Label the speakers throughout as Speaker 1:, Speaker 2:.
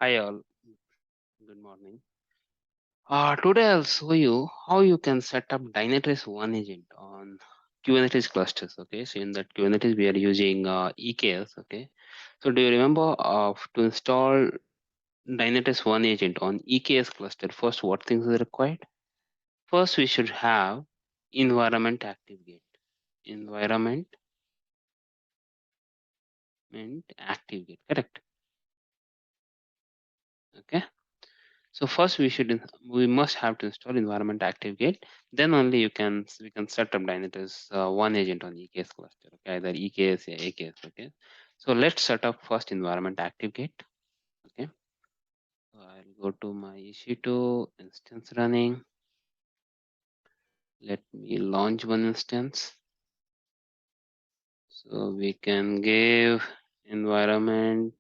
Speaker 1: Hi all, good morning. Today I'll show you how you can set up Dynatrace OneAgent on Kubernetes clusters. Okay, so in that Kubernetes we are using EKS. Okay, so do you remember to install Dynatrace OneAgent on EKS cluster? First, what things are required? First, we should have environment ActiveGate. Environment ActiveGate, correct? Okay. So first we must have to install environment ActiveGate. Then only we can set up Dynatrace OneAgent on EKS cluster. Okay, either EKS or AKS. Okay. So let's set up first environment ActiveGate. Okay. So I'll go to my EC2 instance running. Let me launch one instance. So we can give environment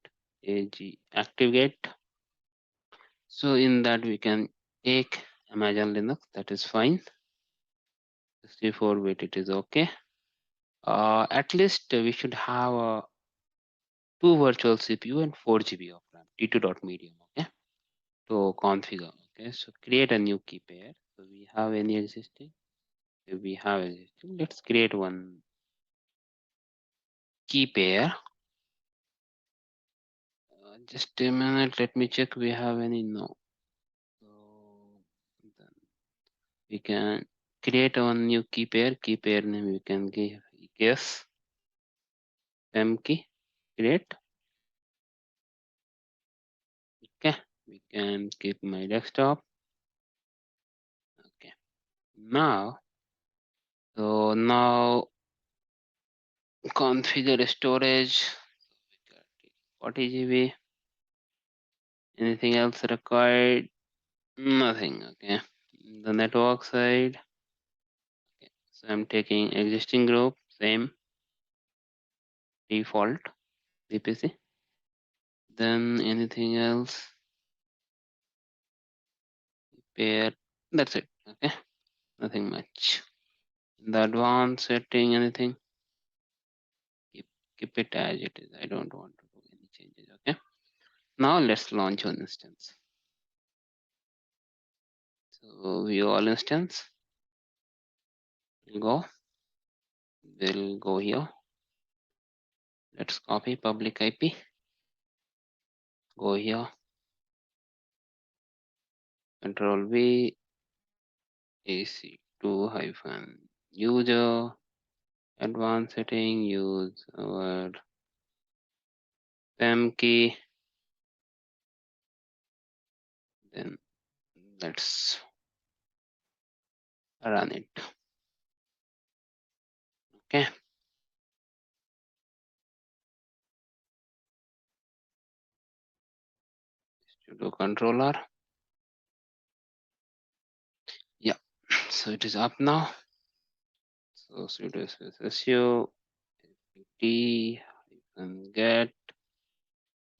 Speaker 1: AG ActiveGate. So in that we can take Amazon Linux. That is fine. 64-bit, it is okay. At least we should have 2 virtual CPU and 4 GB of RAM, T2.medium, okay, to configure. Okay, so create a new key pair. So we have any existing? If we have existing, let's create one key pair. Just a minute, let me check. We have any? No. So then we can create one new key pair. Key pair name we can give EKS M key. Create. Okay, we can keep my desktop. Okay, now now configure storage. 40 GB. Anything else required? Nothing. Okay. The network side. Okay. So I'm taking existing group, same default VPC. Then anything else? Pair. That's it. Okay. Nothing much. The advanced setting, anything? Keep it as it is. I don't want to do any changes. Okay. Now let's launch one instance. So view all instance. Go. We'll go here. Let's copy public IP. Go here. Control V. AC2 hyphen user. Advanced setting. Use our PAM key. Then let's run it. Okay. Sudo controller. Yeah. So it is up now. So sudo su apt hyphen get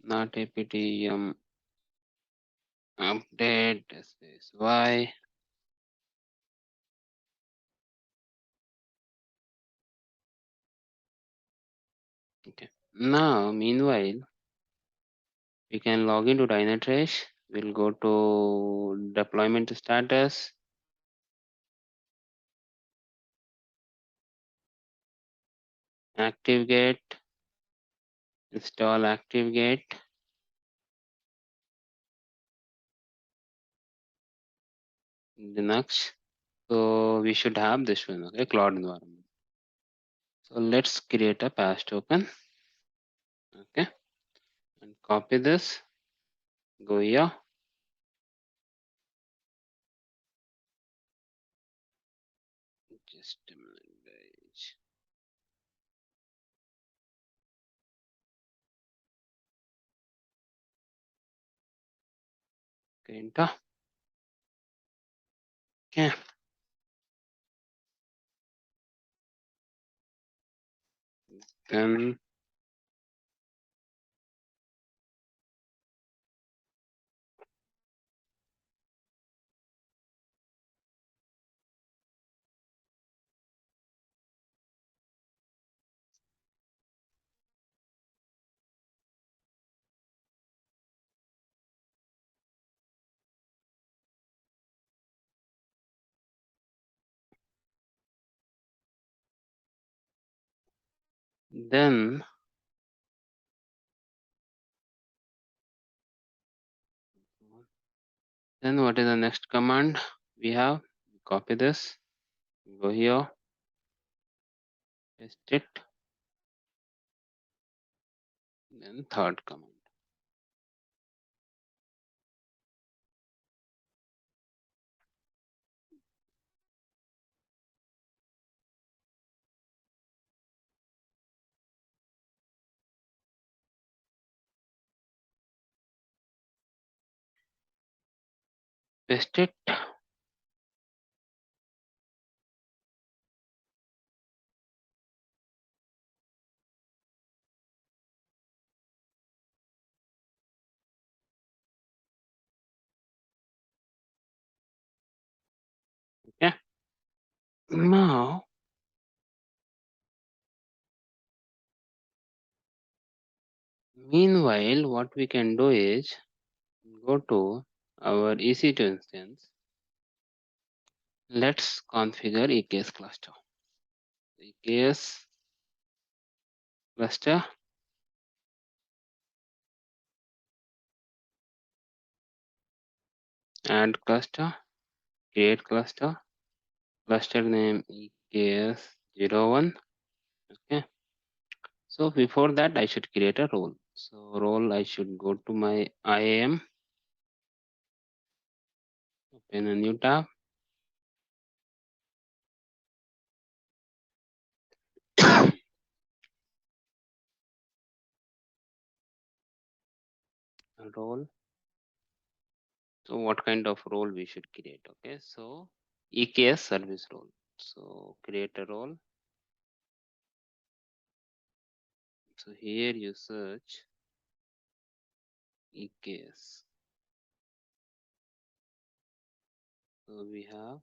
Speaker 1: not apt update space y. Okay. Now, meanwhile, we can log into Dynatrace. We'll go to deployment status. ActiveGate. Install ActiveGate. Linux. So we should have this one, okay, cloud environment. So let's create a pass token. Okay. And copy this. Go here. Just a minute, guys. Okay, enter. Okay. Then Then what is the next command we have? Copy this, go here, paste it, then third command. Paste it. Okay. Now meanwhile, what we can do is go to our EC2 instance. Let's configure EKS cluster. EKS cluster, add cluster, create cluster, cluster name EKS01. Okay. So before that, I should create a role. So role, I should go to my IAM, open a new tab. Role. So what kind of role we should create? Okay. So EKS service role. So create a role. So here you search EKS. So we have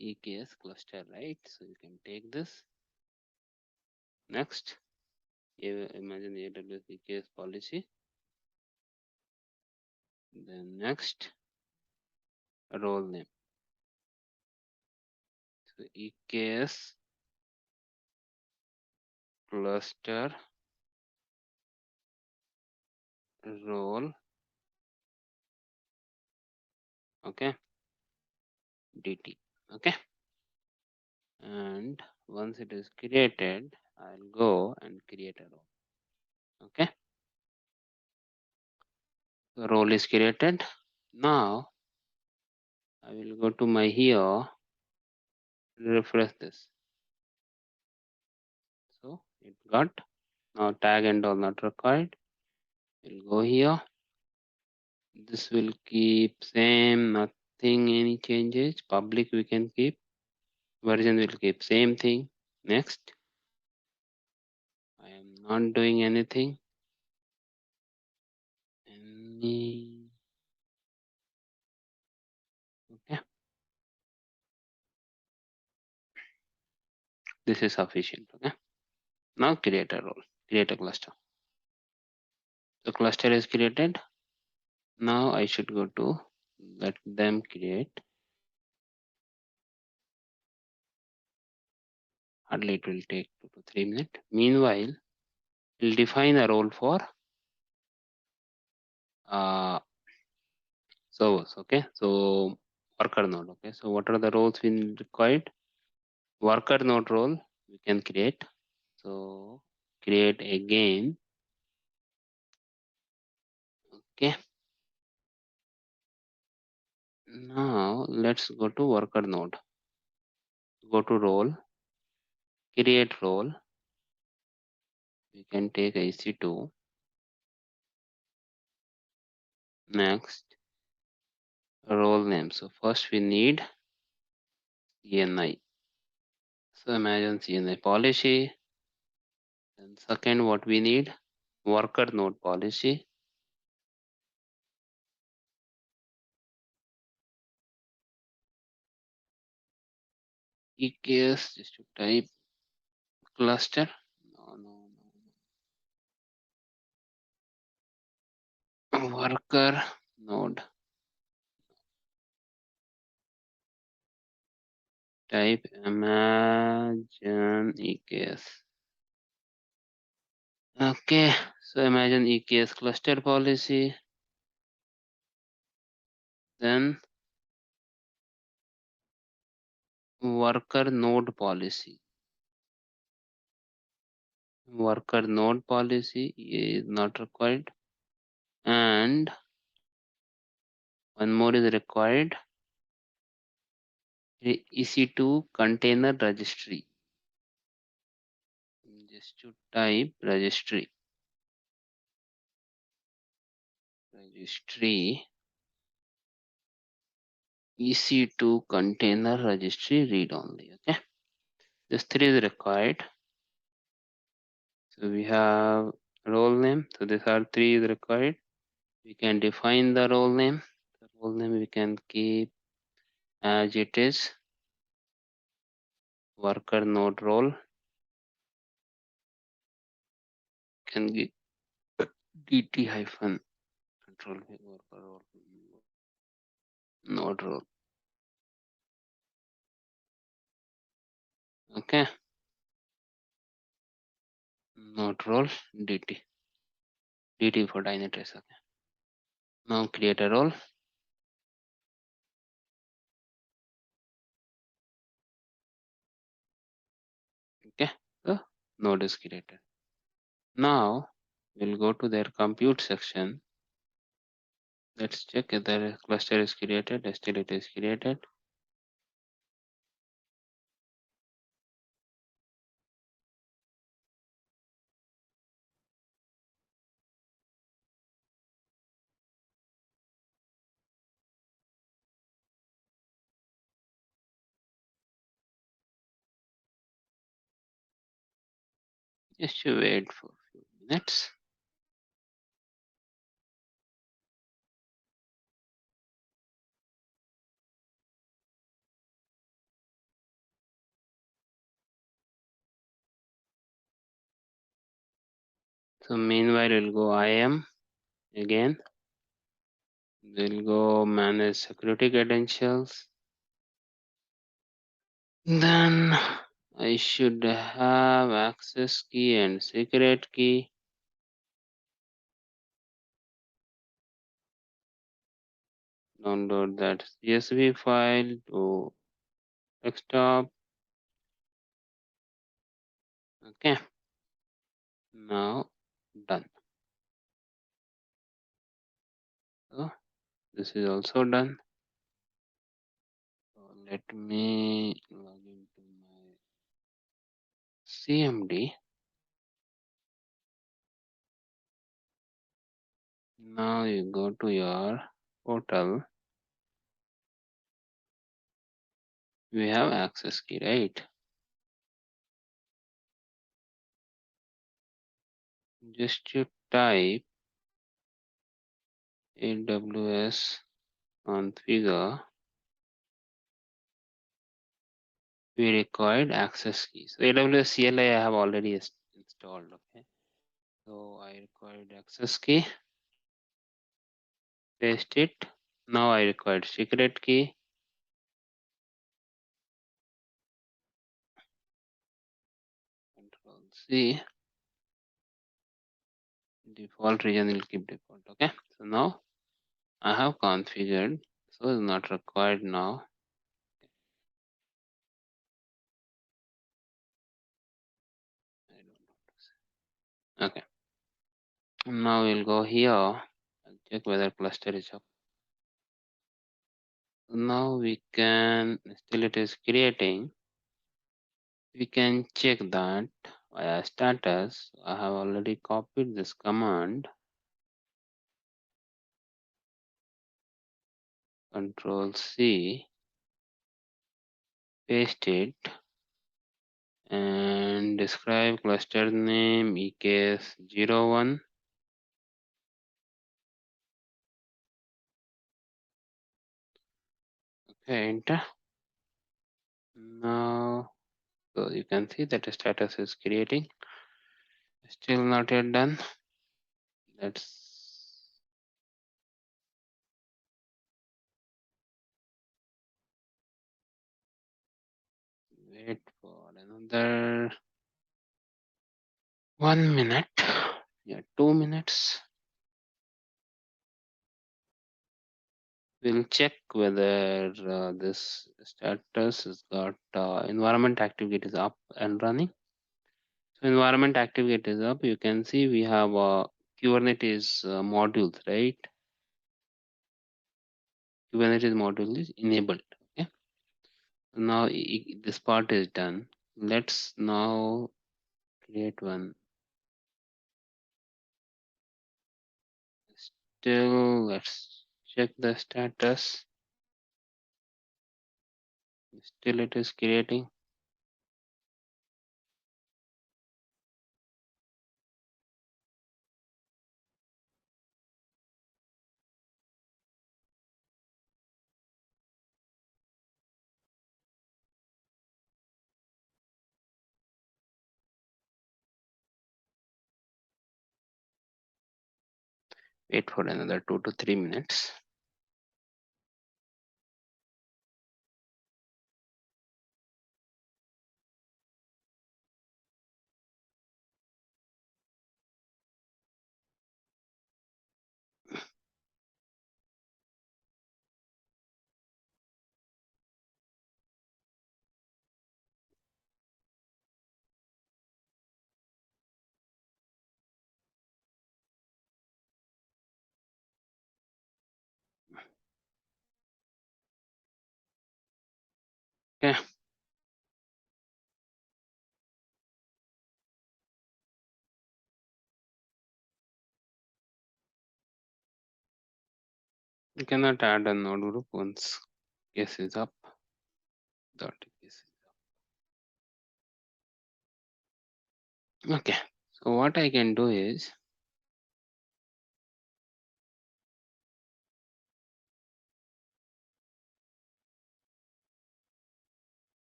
Speaker 1: EKS cluster, right? So you can take this. Next, imagine AWS EKS policy. Then next, role name. So EKS cluster role. Okay. DT. Okay. And once it is created, I'll go and create a role. Okay. The role is created. Now I will go to my here, refresh this. So it got. Now tag and all not required. We'll go here. This will keep same, nothing any changes. Public we can keep. Version will keep same thing. Next. I am not doing anything. Okay. This is sufficient. Okay. Now create a role. Create a cluster. The cluster is created. Now I should go to let them create. Hardly it will take 2 to 3 minutes. Meanwhile, we'll define a role for servers. Okay. So worker node. Okay. So what are the roles we required? Worker node role we can create. So create again. Okay. Now let's go to worker node. Go to role. Create role. We can take IC2. Next, role name. So first we need CNI. So imagine CNI policy. And second, what we need? Worker node policy. EKS, just to type cluster. No. Worker node. Type imagine EKS. Okay, so imagine EKS cluster policy, then worker node policy. Worker node policy is not required, and one more is required, EC2 container registry. Just to type registry EC2 container registry read only. Okay, this three is required. So we have role name. So these are three is required. We can define the role name. The role name we can keep as it is, worker node role. Can give DT hyphen control worker role node role. Okay, node role DT for Dynatrace. Okay, now create a role. Okay, so node is created. Now we'll go to their compute section. Let's check if the cluster is created. Still it is created. Just to wait for a few minutes. So meanwhile we'll go IAM again. We'll go manage security credentials. Then I should have access key and secret key. Download that CSV file to desktop. Okay, now done. So this is also done. So let me log into my CMD. Now you go to your portal. We have access key, right? Just to type AWS configure, we required access key. So AWS CLI I have already installed. Okay, so I required access key. Paste it. Now I required secret key. Control C. Default region will keep default. Okay, so now I have configured. So it's not required now. I don't know. Okay. Now we'll go here and check whether cluster is up. Now we can, still it is creating. We can check that via status. I have already copied this command. Control C, paste it, and describe cluster name EKS 01. Okay, enter. Now, so you can see that the status is creating. Still not yet done. Let's wait for another 1 minute. Yeah, 2 minutes. We'll check whether this status has got environment activity is up and running. So environment activity is up. You can see we have Kubernetes modules, right? Kubernetes module is enabled. Okay. Now this part is done. Let's now create one. Still, let's check the status. Still, it is creating. Wait for another 2 to 3 minutes. Okay. You cannot add a node group once case is up. Dot case is up. Okay. So what I can do is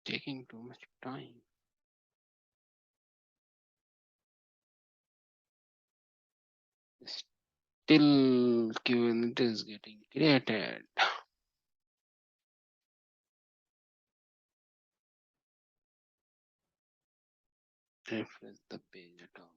Speaker 1: taking too much time. Still Kubernetes is getting created. Refresh the page at all.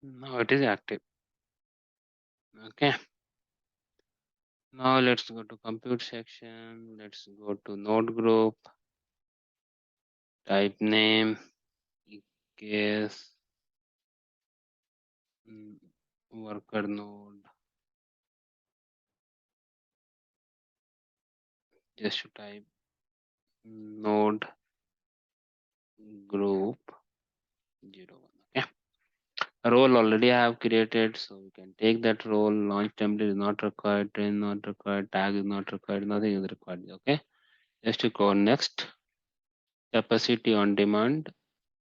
Speaker 1: Now it is active. Okay. Now let's go to compute section. Let's go to node group, type name, EKS, worker node. Just to type node group 01. Okay. Role already I have created, so we can take that role. Launch template is not required, train not required, tag is not required, nothing is required. Okay. Just to go next, capacity on demand,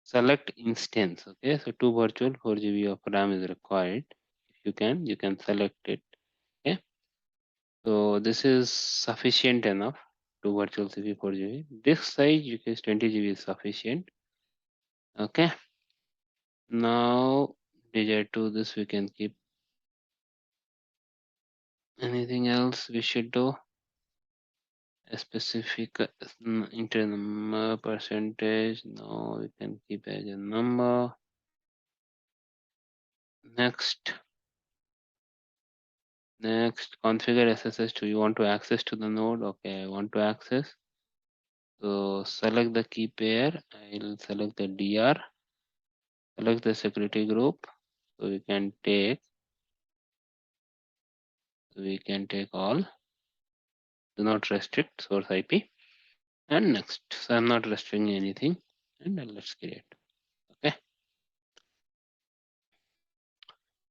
Speaker 1: select instance. Okay, so 2 virtual 4 GB of RAM is required. If you can select it. Okay, so this is sufficient enough. 2 virtual CPU 4 GB. Disk size you can 20 GB is sufficient. Okay, now digit to this we can keep. Anything else we should do? A specific internal percentage. No, we can keep as a number. Next. Next, configure SSH. Do you want to access to the node? Okay, I want to access. So select the key pair. I'll select the DR, select the security group. So we can take all. Do not restrict source IP. And next. So I'm not restricting anything. And then let's create. Okay.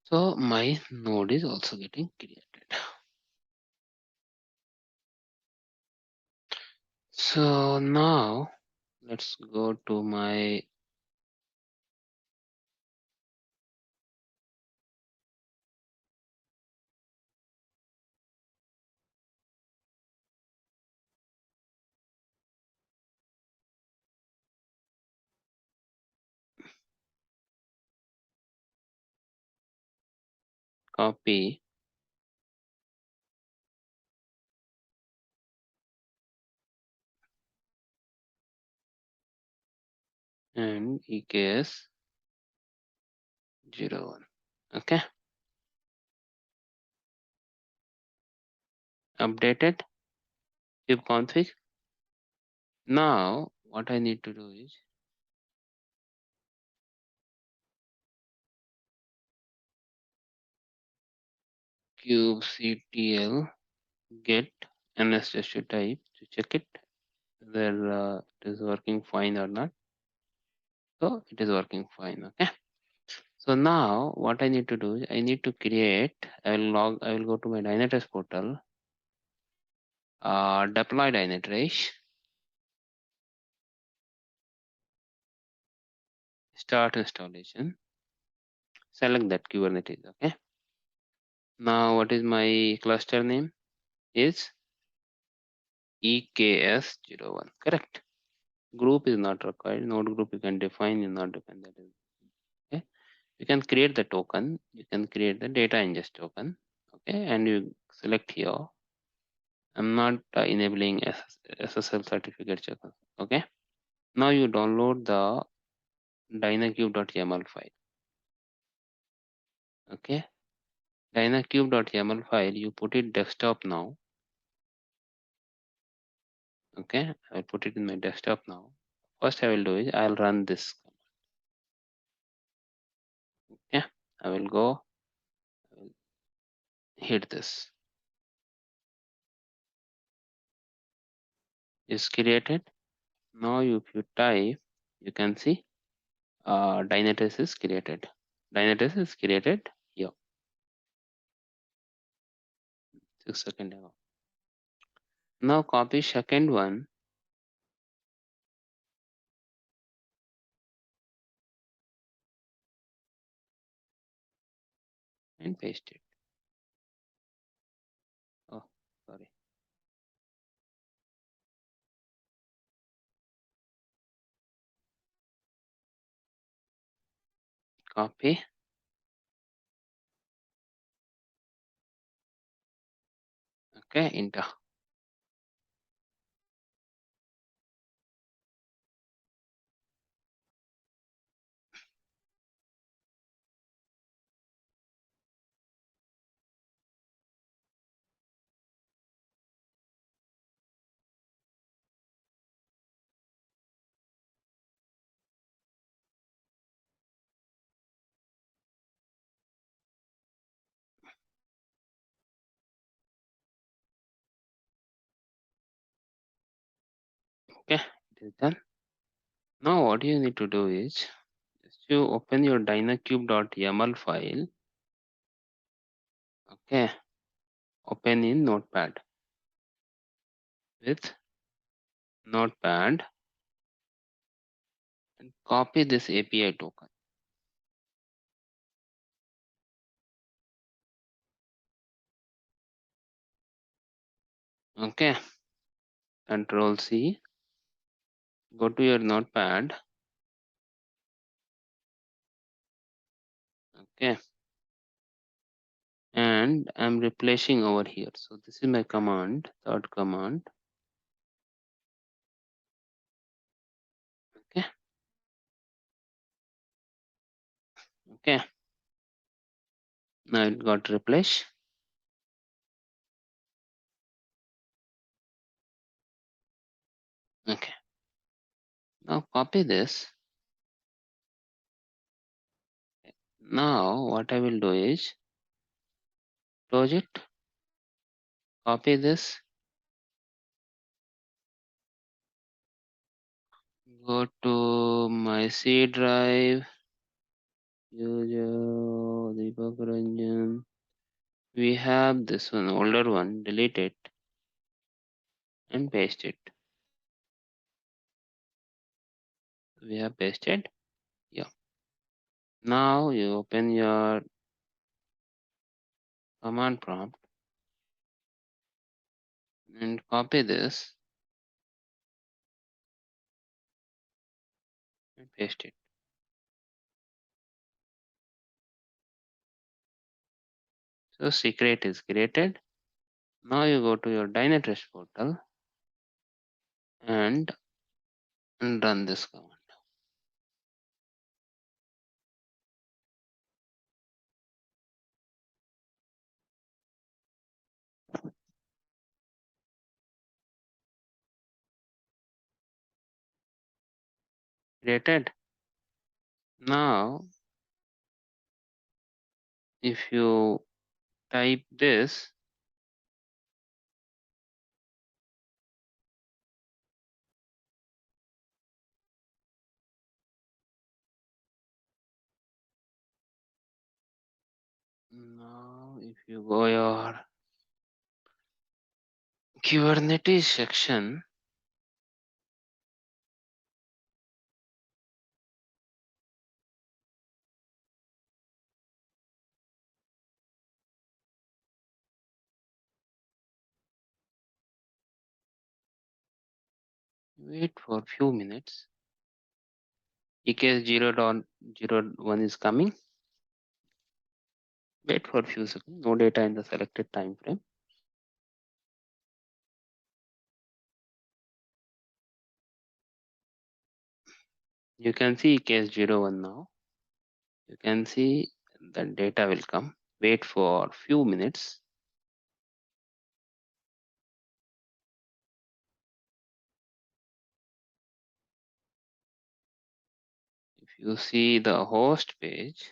Speaker 1: So my node is also getting created. So now let's go to my copy and EKS 01. Okay. Updated kubectl. Now what I need to do is kubectl get NSTU type to check it whether it is working fine or not. So it is working fine. Okay. So now what I need to do is I need to create. I will go to my Dynatrace portal. Deploy Dynatrace. Start installation. Select that Kubernetes. Okay. Now what is my cluster name? Is EKS01. Correct. Group is not required. Node group you can define, you not define that. Okay. You can create the token. You can create the data ingest token. Okay. And you select here. I'm not enabling SSL certificate check. Okay. Now you download the dynacube.yaml file. Okay. Dynacube.yaml file. You put it desktop now. Okay. I'll put it in my desktop now. First I will do is I'll run this. Yeah. I will go. I will hit this. Is created. Now if you type, you can see Dynatrace is created. Dynatrace is created here. 6 seconds ago. Now copy second one and paste it. Oh, sorry. Copy. Okay, enter. Okay, it is done. Now what you need to do is just you open your dynacube.yaml file. Okay, open in Notepad with Notepad and copy this API token. Okay, Control C. Go to your Notepad. Okay, and I'm replacing over here. So this is my command, third command. Okay. Okay. Now it got replaced. Okay. Now copy this. Now what I will do is close it, copy this, go to my C drive, user Deepak Ranjan. We have this one, older one, delete it and paste it. We have pasted. Yeah. Now you open your command prompt and copy this and paste it. So secret is created. Now you go to your Dynatrace portal and run this command. Created. Now if you type this, now if you go your Kubernetes section, wait for few minutes. EKS 0.01 is coming. Wait for few seconds. No data in the selected time frame. You can see EKS 01 now. You can see the data will come. Wait for few minutes. If you see the host page,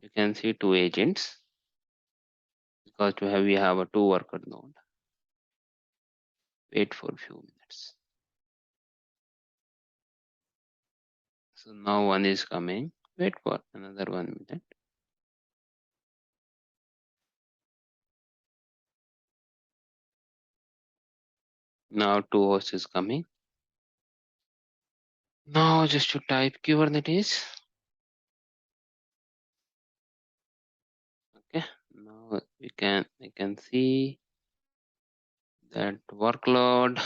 Speaker 1: you can see two agents because we have a two worker node. Wait for few minutes. So now one is coming. Wait for another 1 minute. Now two hosts is coming. Now just to type Kubernetes. Okay. Now we can see that workload.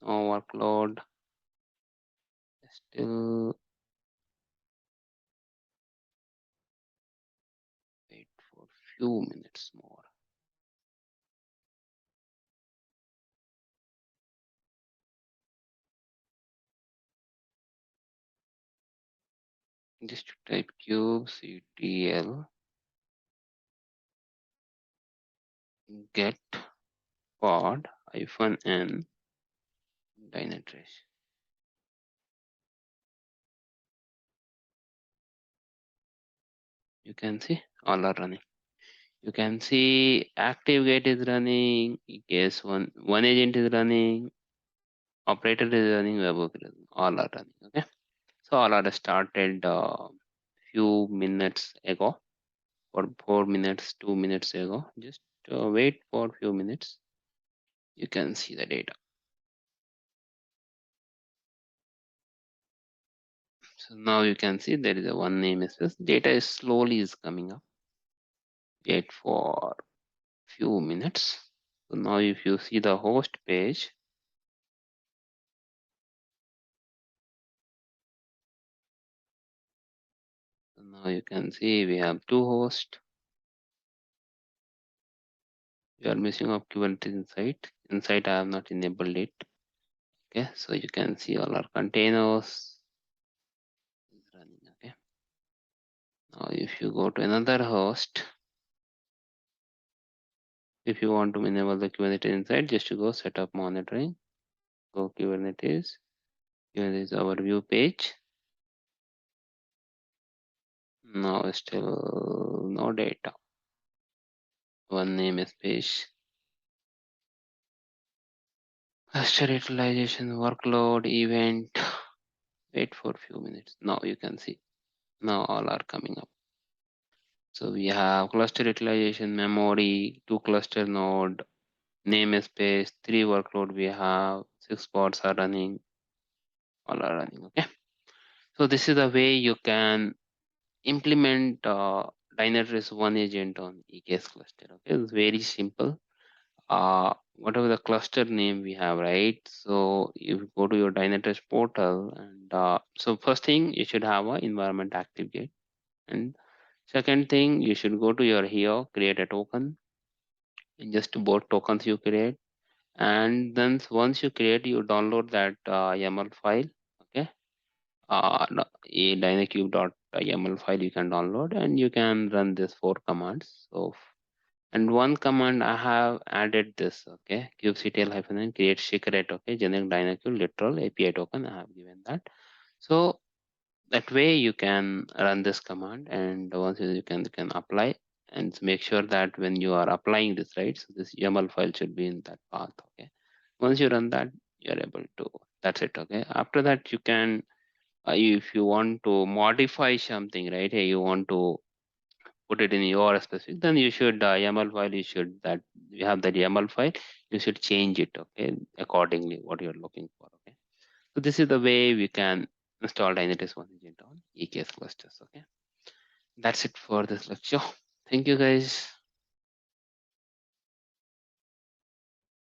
Speaker 1: No workload. Still wait for few minutes more. Just to type kubectl get pod -n Dynatrace. You can see all are running. You can see ActiveGate is running, EKS one agent is running, operator is running, webhook is running, all are running. Okay. So all are started few minutes ago, or 4 minutes, 2 minutes ago. Just wait for few minutes. You can see the data. So now you can see there is a one name is data is slowly is coming up. Wait for few minutes. So now if you see the host page, so now you can see we have two hosts. We are missing of Kubernetes Insight. Insight I have not enabled it. Okay, so you can see all our containers is running. Okay. Now if you go to another host, if you want to enable the Kubernetes Insight, just to go set up monitoring, go Kubernetes, Here is our view page. Now still no data. One namespace. Cluster utilization, workload, event. Wait for a few minutes. Now you can see. Now all are coming up. So we have cluster utilization, memory, 2 cluster node, namespace, 3 workload we have, 6 pods are running, all are running. Okay. So this is the way you can implement Dynatrace OneAgent on EKS cluster. Okay, it's very simple. Whatever the cluster name we have, right? So you go to your Dynatrace portal, and so first thing you should have an environment active gate, and second thing you should go to your here, create a token, and just both tokens you create, and then once you create, you download that YAML file. Okay, no, a dynacube.yml file you can download, and you can run this 4 commands. So and one command I have added this, okay, kubectl -n create secret, okay, generic dynacube literal API token. I have given that. So that way you can run this command, and once you can apply, and make sure that when you are applying this, right, so this YAML file should be in that path. Okay, once you run that, you're able to, that's it. Okay, after that you can if you want to modify something, right? Hey, you want to put it in your specific, then you should YAML file. You should that you have that YAML file. You should change it, okay, accordingly what you're looking for. Okay, so this is the way we can install Dynatrace OneAgent on EKS clusters. Okay, that's it for this lecture. Thank you, guys.